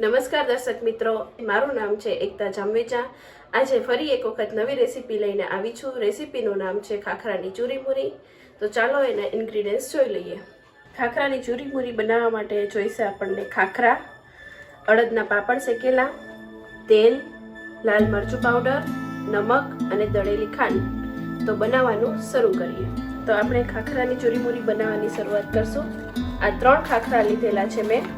નમસ્કાર દર્શક મિત્રો, મારું નામ છે એકતા જામવેજા। આજે ફરી એક વખત નવી રેસીપી લઈને આવી છું। રેસીપીનું નામ છે ખાખરાની ચૂરીમુરી। તો ચાલો એના ઇન્ગ્રીડિયન્ટ્સ જોઈ લઈએ। ખાખરાની ચૂરીમુરી બનાવવા માટે જોઈશે આપણને ખાખરા, અડદના પાપડ શેકેલા, તેલ, લાલ મરચું પાવડર, નમક અને દળેલી ખાંડ। તો બનાવવાનું શરૂ કરીએ। તો આપણે ખાખરાની ચૂરીમુરી બનાવવાની શરૂઆત કરશું। આ 3 ખાખરા લીધેલા છે મેં।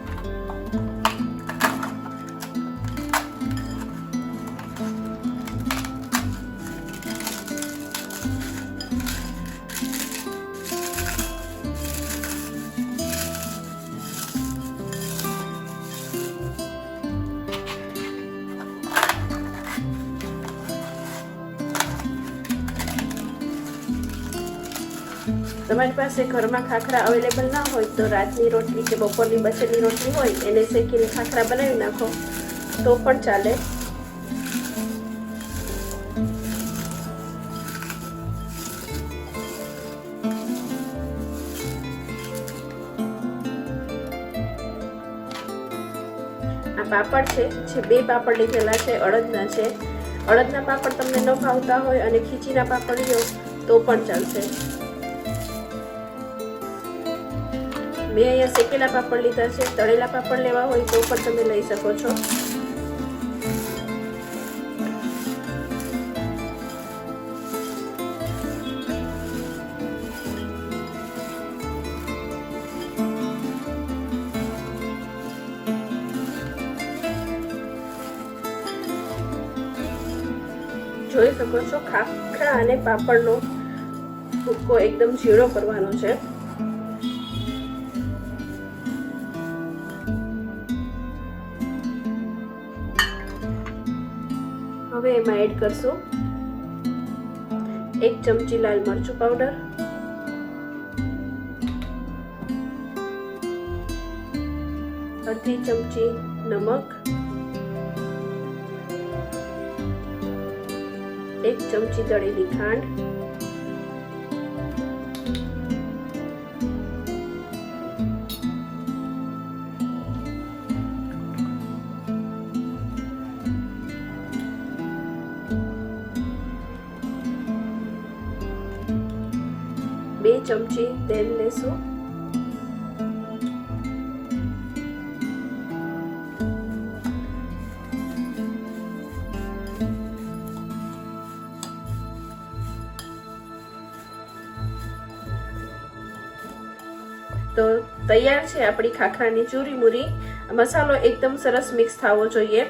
તમારી પાસે ઘરમાં ખાખરા અવેલેબલ ના હોય તો રાતની રોટલી કે બપોરની બચેલી રોટલી હોય એને શેકીને ખાખરા બનાવી નાખો તો પણ ચાલે। આ પાપડ છે જે 2 પાપડ લીધેલા છે, અડદના છે। અડદના પાપડ તમને ન ભાવતા હોય અને ખીચીના પાપડ લો તો પણ ચાલશે। મેં અહીંયા શેકેલા પાપડ લીધા છે। તળેલા પાપડ લેવા હોય તો પણ તમે લઈ શકો છો। જોઈ શકો છો ખાખરા અને પાપડનો ભૂક્કો એકદમ ઝીણો કરવાનો છે। હવે એમાં એડ કરશું 1 ચમચી લાલ મરચું પાવડર, 1/2 ચમચી નમક, 1 ચમચી દળેલી ખાંડ, બે ચમચી તેલ લેશું। તો તૈયાર છે આપણી ખાખરાની ચૂરીમુરી। મસાલો એકદમ સરસ મિક્સ થવો જોઈએ।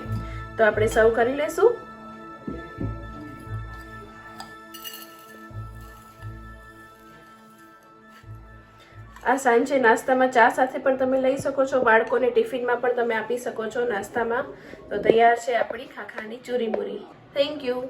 તો આપણે સર્વ કરી લેશું। આ સાંજે નાસ્તામાં ચા સાથે પણ તમે લઈ શકો છો, બાળકોને ટિફિનમાં પણ તમે આપી શકો છો નાસ્તામાં। તો તૈયાર છે આપણી ખાખરાની ચૂરીમુરી। Thank you.